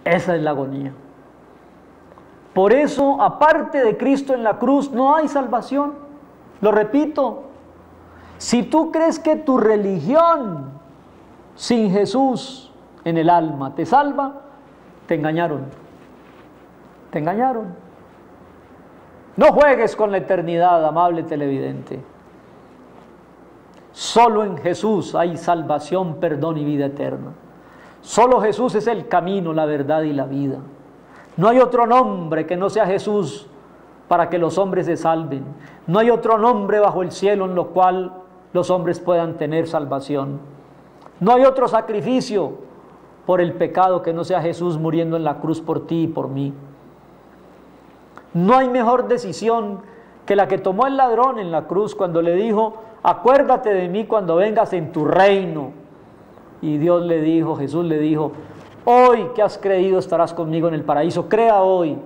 Esa es la agonía. Por eso, aparte de Cristo en la cruz, no hay salvación. Lo repito, si tú crees que tu religión sin Jesús en el alma te salva, te engañaron. Te engañaron. No juegues con la eternidad, amable televidente. Solo en Jesús hay salvación, perdón y vida eterna. Solo Jesús es el camino, la verdad y la vida. No hay otro nombre que no sea Jesús para que los hombres se salven. No hay otro nombre bajo el cielo en lo cual los hombres puedan tener salvación. No hay otro sacrificio por el pecado que no sea Jesús muriendo en la cruz por ti y por mí. No hay mejor decisión que la que tomó el ladrón en la cruz cuando le dijo: acuérdate de mí cuando vengas en tu reino. Y Dios le dijo, Jesús le dijo: hoy que has creído estarás conmigo en el paraíso. Crea hoy,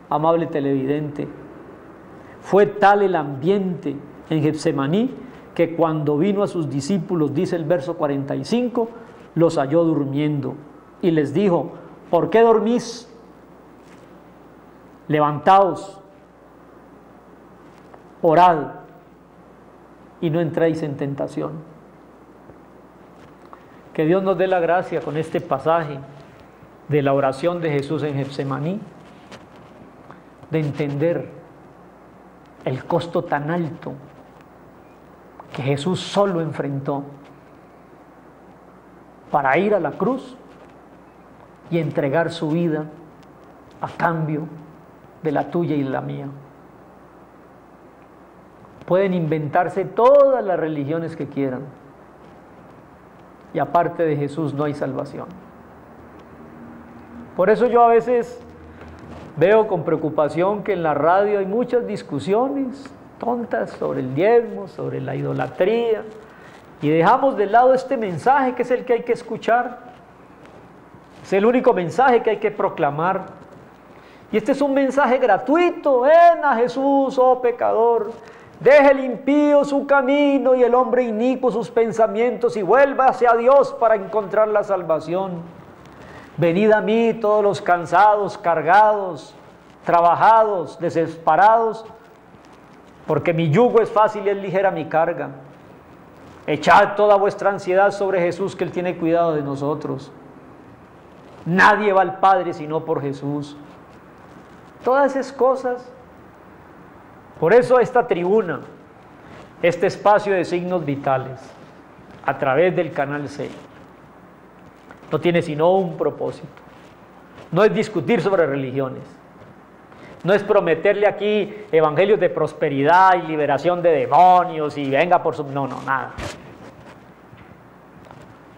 amable televidente. Fue tal el ambiente en Getsemaní que cuando vino a sus discípulos, dice el verso 45, los halló durmiendo y les dijo: ¿por qué dormís? Levantaos, orad y no entréis en tentación. Que Dios nos dé la gracia con este pasaje de la oración de Jesús en Getsemaní, de entender el costo tan alto que Jesús solo enfrentó para ir a la cruz y entregar su vida a cambio de la tuya y la mía. Pueden inventarse todas las religiones que quieran, y aparte de Jesús no hay salvación. Por eso yo a veces veo con preocupación que en la radio hay muchas discusiones tontas sobre el diezmo, sobre la idolatría, y dejamos de lado este mensaje que es el que hay que escuchar. Es el único mensaje que hay que proclamar. Y este es un mensaje gratuito. Ven a Jesús, oh pecador. Deje el impío su camino y el hombre inicuo sus pensamientos y vuelva hacia Dios para encontrar la salvación. Venid a mí todos los cansados, cargados, trabajados, desesperados, porque mi yugo es fácil y es ligera mi carga. Echad toda vuestra ansiedad sobre Jesús, que Él tiene cuidado de nosotros. Nadie va al Padre sino por Jesús. Todas esas cosas. Por eso esta tribuna, este espacio de signos vitales, a través del canal 6, no tiene sino un propósito. No es discutir sobre religiones. No es prometerle aquí evangelios de prosperidad y liberación de demonios y venga por su... No, nada.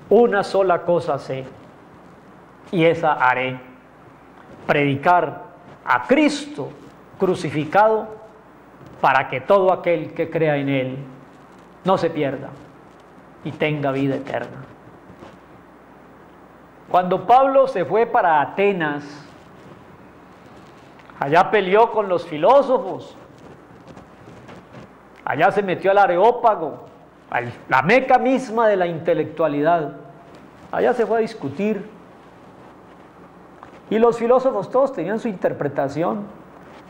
Una sola cosa sé, y esa haré: predicar a Cristo crucificado, para que todo aquel que crea en Él no se pierda y tenga vida eterna. Cuando Pablo se fue para Atenas, allá peleó con los filósofos, allá se metió al Areópago, la meca misma de la intelectualidad. Allá se fue a discutir. Y los filósofos todos tenían su interpretación.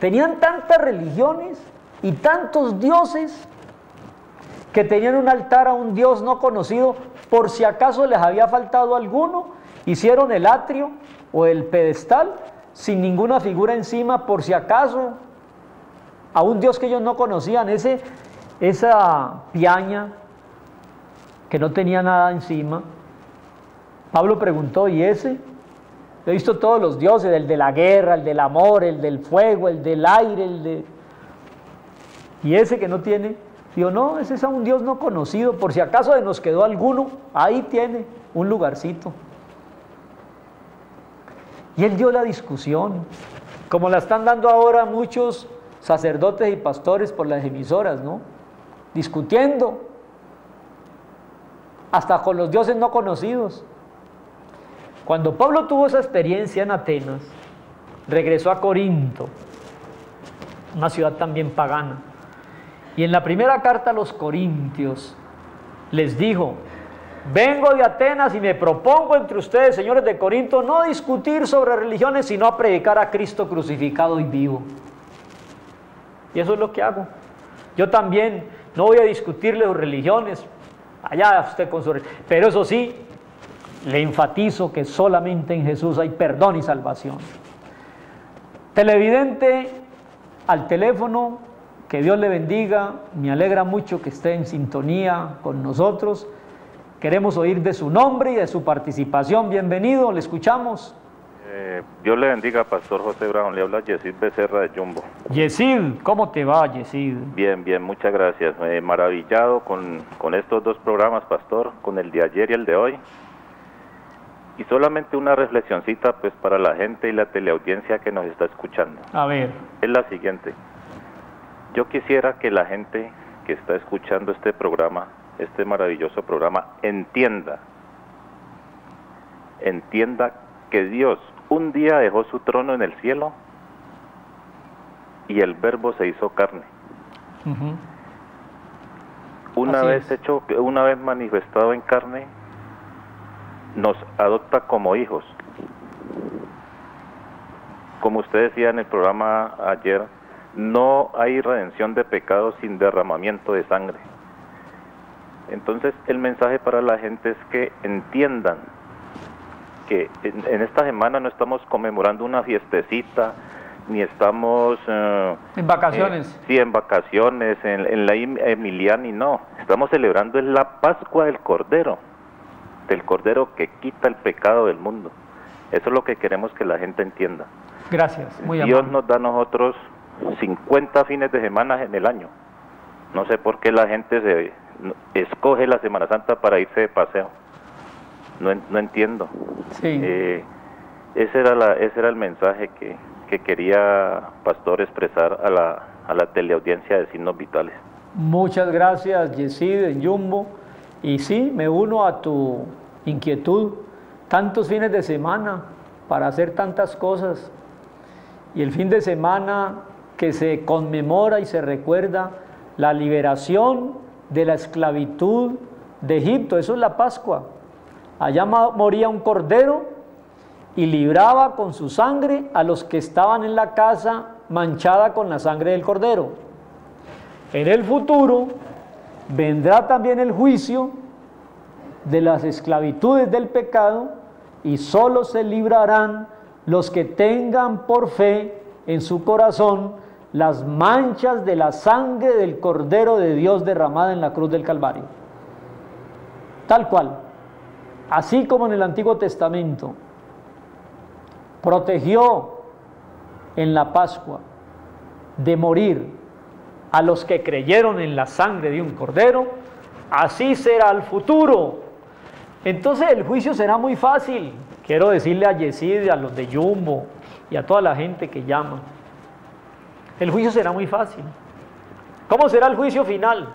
Tenían tantas religiones y tantos dioses que tenían un altar a un dios no conocido. Por si acaso les había faltado alguno, hicieron el atrio o el pedestal sin ninguna figura encima, por si acaso, a un dios que ellos no conocían, esa piaña que no tenía nada encima. Pablo preguntó: ¿y ese? He visto todos los dioses, el de la guerra, el del amor, el del fuego, el del aire, ¿y ese que no tiene? Digo: no, ese es a un dios no conocido, por si acaso nos quedó alguno, ahí tiene un lugarcito. Y él dio la discusión, como la están dando ahora muchos sacerdotes y pastores por las emisoras, ¿no? Discutiendo, hasta con los dioses no conocidos. Cuando Pablo tuvo esa experiencia en Atenas, regresó a Corinto, una ciudad también pagana, y en la primera carta a los Corintios les dijo: vengo de Atenas y me propongo entre ustedes, señores de Corinto, no discutir sobre religiones, sino a predicar a Cristo crucificado y vivo. Y eso es lo que hago. Yo también no voy a discutirle sus religiones, allá usted con su religión, pero eso sí, le enfatizo que solamente en Jesús hay perdón y salvación. Televidente al teléfono, que Dios le bendiga, me alegra mucho que esté en sintonía con nosotros. Queremos oír de su nombre y de su participación. Bienvenido, le escuchamos. Dios le bendiga, Pastor José Brown. Le habla Yesid Becerra de Jumbo. Yesid, ¿cómo te va, Yesid? Bien, bien, muchas gracias. Maravillado con estos dos programas, Pastor, con el de ayer y el de hoy. Y solamente una reflexioncita pues para la gente y la teleaudiencia que nos está escuchando. A ver. Es la siguiente. Yo quisiera que la gente que está escuchando este programa, este maravilloso programa, entienda que Dios un día dejó su trono en el cielo y el Verbo se hizo carne. Una vez manifestado en carne, nos adopta como hijos. Como usted decía en el programa ayer, no hay redención de pecados sin derramamiento de sangre. Entonces el mensaje para la gente es que entiendan que en esta semana no estamos conmemorando una fiestecita, ni estamos en vacaciones. Sí, en vacaciones, en la Emiliani, no. Estamos celebrando la Pascua del Cordero que quita el pecado del mundo. Eso es lo que queremos que la gente entienda. Gracias, muy Dios amable. nos da a nosotros 50 fines de semana en el año. No sé por qué la gente se escoge la Semana Santa para irse de paseo. No entiendo. Sí. Ese era el mensaje que quería, Pastor, expresar a la teleaudiencia de Signos Vitales. Muchas gracias, Yesid, en Jumbo. Y sí, me uno a tu inquietud. Tantos fines de semana para hacer tantas cosas. Y el fin de semana que se conmemora y se recuerda la liberación de la esclavitud de Egipto, eso es la Pascua. Allá moría un cordero y libraba con su sangre a los que estaban en la casa manchada con la sangre del cordero. En el futuro vendrá también el juicio de las esclavitudes del pecado y solo se librarán los que tengan por fe en su corazón las manchas de la sangre del Cordero de Dios derramada en la cruz del Calvario. Tal cual, así como en el Antiguo Testamento protegió en la Pascua de morir a los que creyeron en la sangre de un cordero, así será el futuro. Entonces el juicio será muy fácil. Quiero decirle a Yesid, a los de Jumbo y a toda la gente que llama, el juicio será muy fácil. ¿Cómo será el juicio final?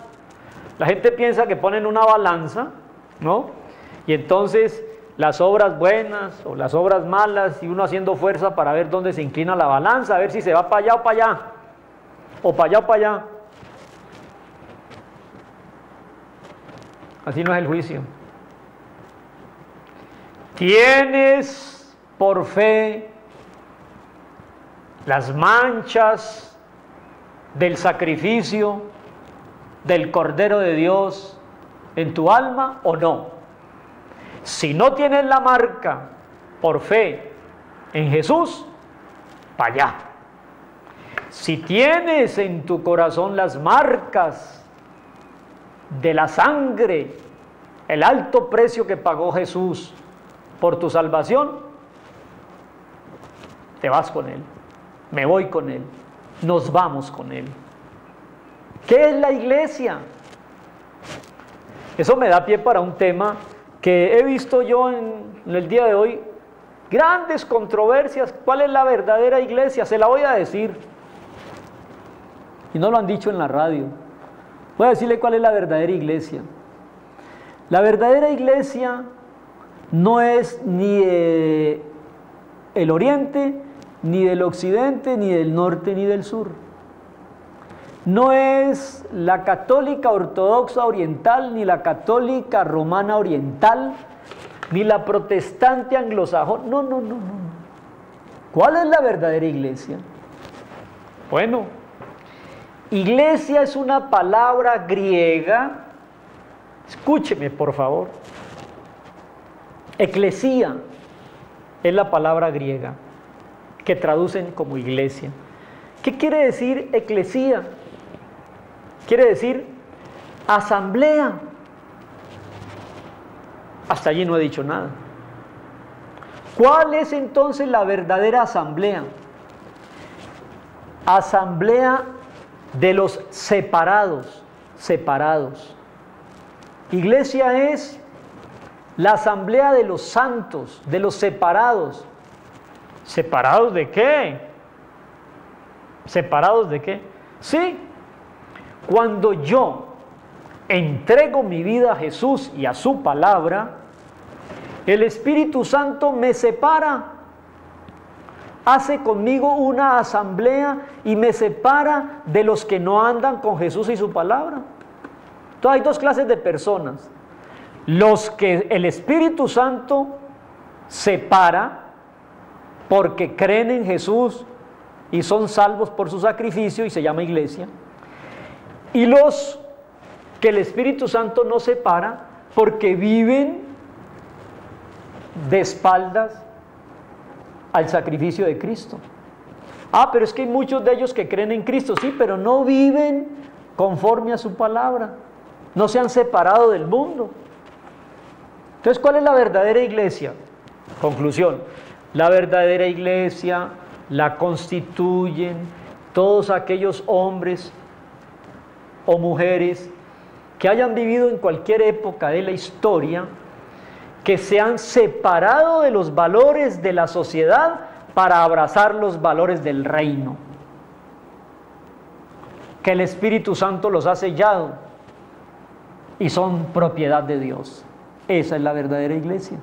La gente piensa que ponen una balanza, ¿no? Y entonces las obras buenas o las obras malas, y uno haciendo fuerza para ver dónde se inclina la balanza, a ver si se va para allá o para allá, o para allá o para allá. Así no es el juicio. Tienes por fe las manchas del sacrificio del Cordero de Dios en tu alma o no. Si no tienes la marca por fe en Jesús, para allá. Si tienes en tu corazón las marcas de la sangre, el alto precio que pagó Jesús por tu salvación, te vas con Él, me voy con Él, nos vamos con Él. ¿Qué es la iglesia? Eso me da pie para un tema que he visto yo en el día de hoy, grandes controversias. ¿Cuál es la verdadera iglesia? Se la voy a decir. Y no lo han dicho en la radio. Voy a decirle cuál es la verdadera iglesia. La verdadera iglesia no es ni el oriente, ni del occidente, ni del norte, ni del sur. no es la católica ortodoxa oriental, ni la católica romana oriental, ni la protestante anglosajona. No, no, no, no. ¿Cuál es la verdadera iglesia? Bueno, iglesia es una palabra griega. Escúcheme, por favor. Eclesía es la palabra griega que traducen como iglesia. ¿Qué quiere decir eclesía? Quiere decir asamblea. Hasta allí no he dicho nada. ¿Cuál es entonces la verdadera asamblea? Asamblea de los separados, separados. Iglesia es la asamblea de los santos, de los separados. ¿Separados de qué? ¿Separados de qué? Sí, cuando yo entrego mi vida a Jesús y a su palabra, el Espíritu Santo me separa, hace conmigo una asamblea y me separa de los que no andan con Jesús y su palabra. Entonces hay dos clases de personas: los que el Espíritu Santo separa porque creen en Jesús y son salvos por su sacrificio y se llama iglesia, y los que el Espíritu Santo no separa porque viven de espaldas al sacrificio de Cristo. Ah, pero es que hay muchos de ellos que creen en Cristo, sí, pero no viven conforme a su palabra, no se han separado del mundo. Entonces, ¿cuál es la verdadera iglesia? Conclusión: la verdadera iglesia la constituyen todos aquellos hombres o mujeres que hayan vivido en cualquier época de la historia, que se han separado de los valores de la sociedad para abrazar los valores del reino, que el Espíritu Santo los ha sellado y son propiedad de Dios. Esa es la verdadera iglesia.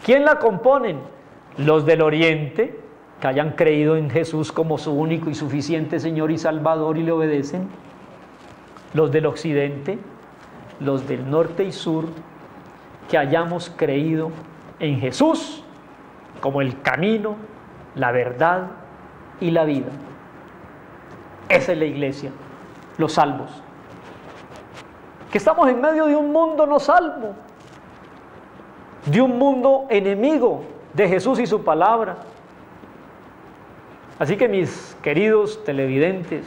¿Quién la componen? Los del Oriente, que hayan creído en Jesús como su único y suficiente Señor y Salvador y le obedecen. Los del Occidente, los del Norte y Sur, que hayamos creído en Jesús como el camino, la verdad y la vida. Esa es la iglesia, los salvos. Que estamos en medio de un mundo no salvo, de un mundo enemigo de Jesús y su palabra. Así que, mis queridos televidentes,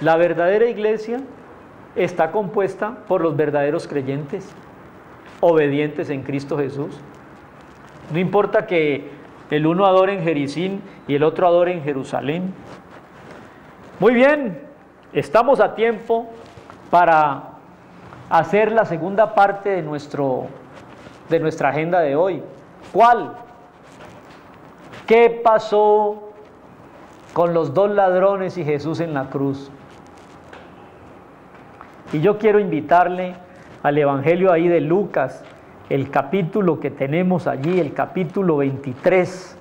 la verdadera iglesia está compuesta por los verdaderos creyentes, obedientes en Cristo Jesús. No importa que el uno adore en Jericín y el otro adore en Jerusalén. Muy bien, estamos a tiempo para hacer la segunda parte de nuestra agenda de hoy. ¿Cuál? ¿Qué pasó con los dos ladrones y Jesús en la cruz? Y yo quiero invitarle al Evangelio ahí de Lucas, el capítulo que tenemos allí, el capítulo 23,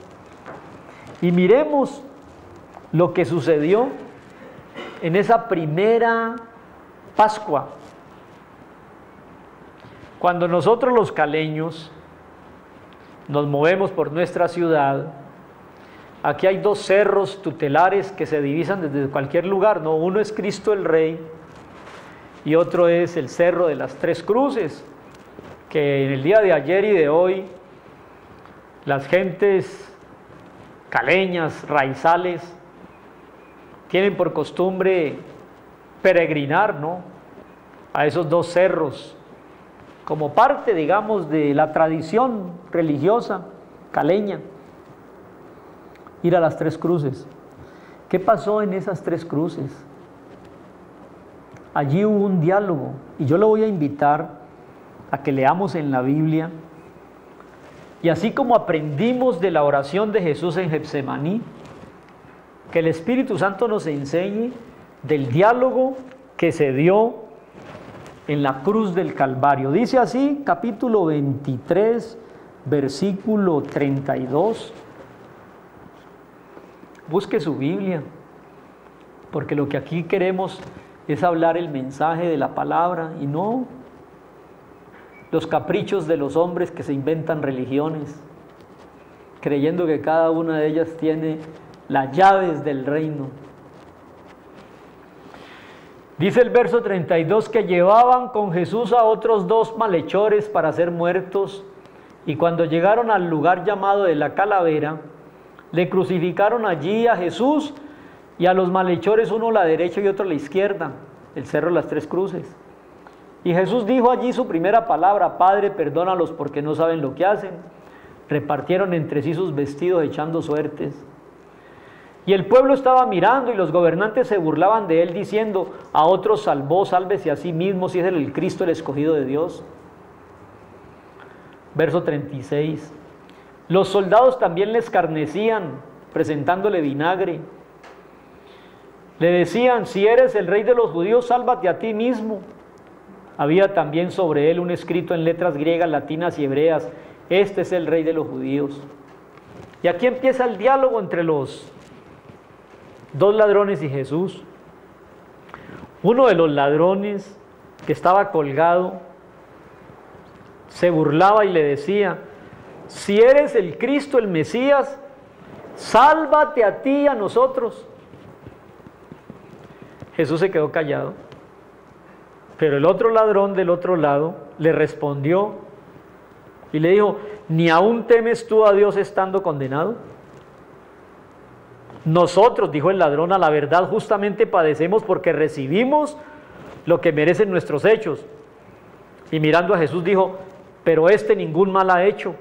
y miremos lo que sucedió en esa primera Pascua, cuando nosotros los caleños nos movemos por nuestra ciudad. Aquí hay dos cerros tutelares que se divisan desde cualquier lugar, ¿no? Uno es Cristo el Rey y otro es el Cerro de las Tres Cruces, que en el día de ayer y de hoy las gentes caleñas, raizales, tienen por costumbre peregrinar, ¿no?, a esos dos cerros, como parte, digamos, de la tradición religiosa caleña, ir a las Tres Cruces. ¿Qué pasó en esas Tres Cruces? Allí hubo un diálogo, y yo lo voy a invitar a que leamos en la Biblia, y así como aprendimos de la oración de Jesús en Getsemaní, que el Espíritu Santo nos enseñe del diálogo que se dio en la cruz del Calvario. Dice así, capítulo 23, versículo 32. Busque su Biblia. porque lo que aquí queremos es hablar el mensaje de la palabra y no los caprichos de los hombres que se inventan religiones, creyendo que cada una de ellas tiene las llaves del reino. Dice el verso 32 que llevaban con Jesús a otros 2 malhechores para ser muertos, y cuando llegaron al lugar llamado de la Calavera, le crucificaron allí a Jesús y a los malhechores, uno a la derecha y otro a la izquierda, el cerro de las 3 cruces. Y Jesús dijo allí su primera palabra: Padre, perdónalos porque no saben lo que hacen. Repartieron entre sí sus vestidos echando suertes. Y el pueblo estaba mirando y los gobernantes se burlaban de él diciendo: a otros salvó, sálvese a sí mismo si es el Cristo, el escogido de Dios. Verso 36. Los soldados también le escarnecían, presentándole vinagre. Le decían: si eres el rey de los judíos, sálvate a ti mismo. Había también sobre él un escrito en letras griegas, latinas y hebreas: este es el rey de los judíos. Y aquí empieza el diálogo entre los 2 ladrones y Jesús. Uno de los ladrones que estaba colgado se burlaba y le decía: si eres el Cristo, el Mesías, sálvate a ti y a nosotros. Jesús se quedó callado, pero el otro ladrón del otro lado le respondió y le dijo: ¿ni aún temes tú a Dios estando condenado? Nosotros, dijo el ladrón, a la verdad justamente padecemos porque recibimos lo que merecen nuestros hechos. Y mirando a Jesús dijo: pero este ningún mal ha hecho.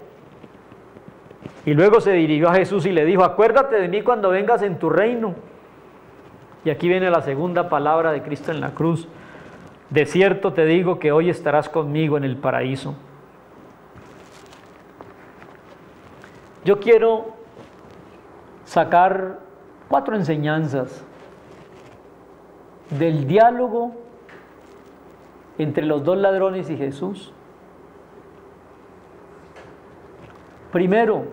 Y luego se dirigió a Jesús y le dijo: acuérdate de mí cuando vengas en tu reino. Y aquí viene la segunda palabra de Cristo en la cruz: de cierto te digo que hoy estarás conmigo en el paraíso. Yo quiero sacar 4 enseñanzas del diálogo entre los 2 ladrones y Jesús. Primero,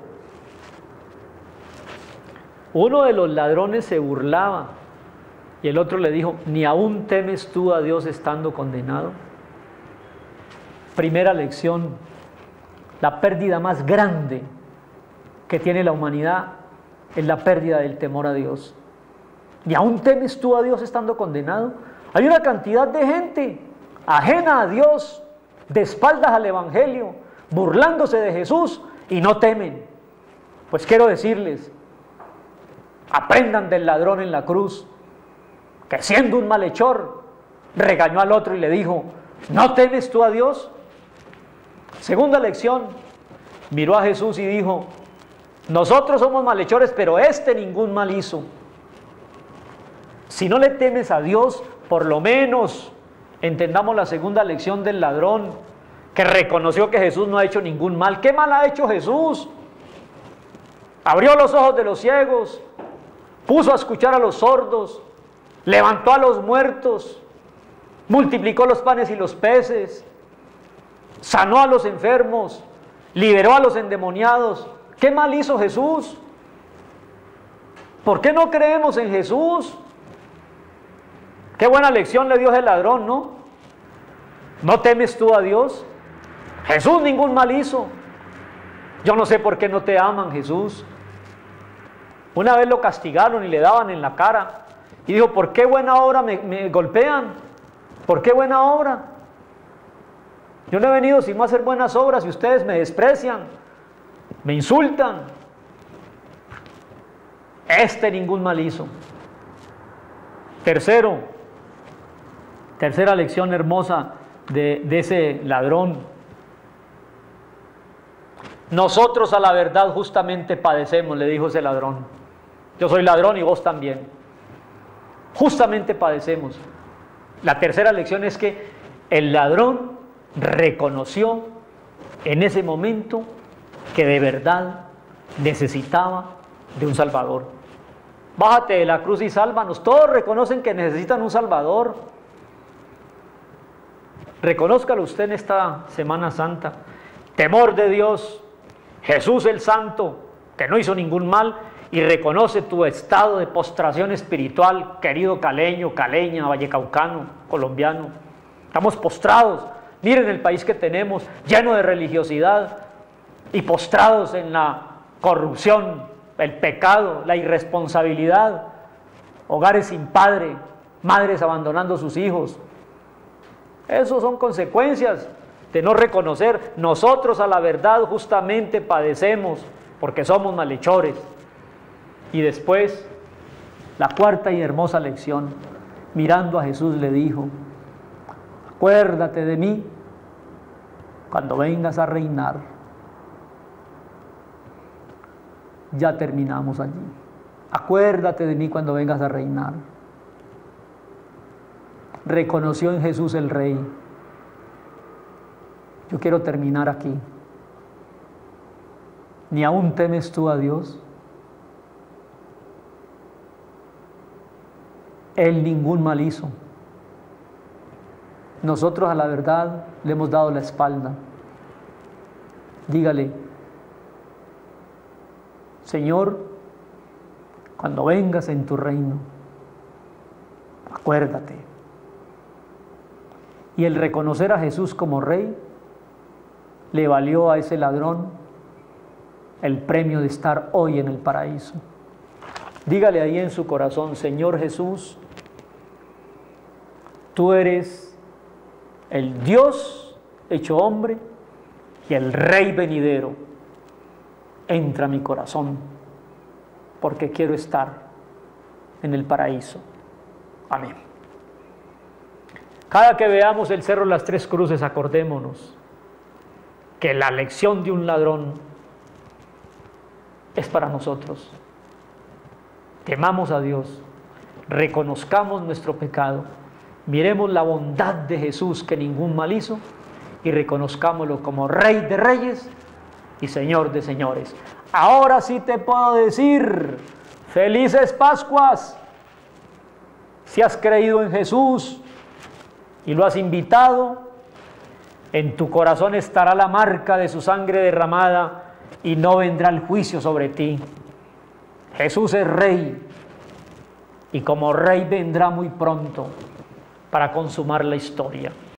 uno de los ladrones se burlaba y el otro le dijo: ¿ni aún temes tú a Dios estando condenado? Primera lección: la pérdida más grande que tiene la humanidad es la pérdida del temor a Dios. ¿Y aún temes tú a Dios estando condenado? Hay una cantidad de gente ajena a Dios, de espaldas al Evangelio, burlándose de Jesús y no temen. Pues quiero decirles: aprendan del ladrón en la cruz, que siendo un malhechor regañó al otro y le dijo: ¿no temes tú a Dios? Segunda lección: miró a Jesús y dijo: nosotros somos malhechores, pero este ningún mal hizo. Si no le temes a Dios, por lo menos entendamos la segunda lección del ladrón, que reconoció que Jesús no ha hecho ningún mal. ¿Qué mal ha hecho Jesús? Abrió los ojos de los ciegos, puso a escuchar a los sordos, levantó a los muertos, multiplicó los panes y los peces, sanó a los enfermos, liberó a los endemoniados. ¿Qué mal hizo Jesús? ¿Por qué no creemos en Jesús? Qué buena lección le dio ese ladrón, ¿no? ¿No temes tú a Dios? Jesús ningún mal hizo. Yo no sé por qué no te aman, Jesús. Una vez lo castigaron y le daban en la cara y dijo: ¿por qué buena obra me golpean? ¿Por qué buena obra? Yo no he venido sino a hacer buenas obras y ustedes me desprecian, me insultan. Este ningún mal hizo. Tercera lección hermosa de ese ladrón: nosotros a la verdad justamente padecemos, le dijo ese ladrón. Yo soy ladrón y vos también. Justamente padecemos. La tercera lección es que el ladrón reconoció en ese momento que de verdad necesitaba de un Salvador. Bájate de la cruz y sálvanos. Todos reconocen que necesitan un Salvador. Reconózcalo usted en esta Semana Santa. Temor de Dios, Jesús el Santo, que no hizo ningún mal, y reconoce tu estado de postración espiritual, querido caleño, caleña, vallecaucano, colombiano. Estamos postrados. Miren el país que tenemos, lleno de religiosidad y postrados en la corrupción, el pecado, la irresponsabilidad, hogares sin padre, madres abandonando a sus hijos. Esas son consecuencias de no reconocer. Nosotros a la verdad justamente padecemos porque somos malhechores. Y después, la cuarta y hermosa lección, mirando a Jesús le dijo: acuérdate de mí cuando vengas a reinar. Ya terminamos allí. Acuérdate de mí cuando vengas a reinar. Reconoció en Jesús el Rey. Yo quiero terminar aquí. ¿Ni aún temes tú a Dios? Él ningún mal hizo. Nosotros a la verdad le hemos dado la espalda. Dígale: Señor, cuando vengas en tu reino, acuérdate. Y el reconocer a Jesús como Rey le valió a ese ladrón el premio de estar hoy en el paraíso. Dígale ahí en su corazón: Señor Jesús, tú eres el Dios hecho hombre y el Rey venidero. Entra a mi corazón porque quiero estar en el paraíso. Amén. Cada que veamos el Cerro de las Tres Cruces, acordémonos que la lección de un ladrón es para nosotros. Temamos a Dios, reconozcamos nuestro pecado, miremos la bondad de Jesús que ningún mal hizo y reconozcámoslo como Rey de Reyes y Señor de señores. Ahora sí te puedo decir: felices Pascuas. Si has creído en Jesús y lo has invitado, en tu corazón estará la marca de su sangre derramada y no vendrá el juicio sobre ti. Jesús es Rey y como Rey vendrá muy pronto para consumar la historia.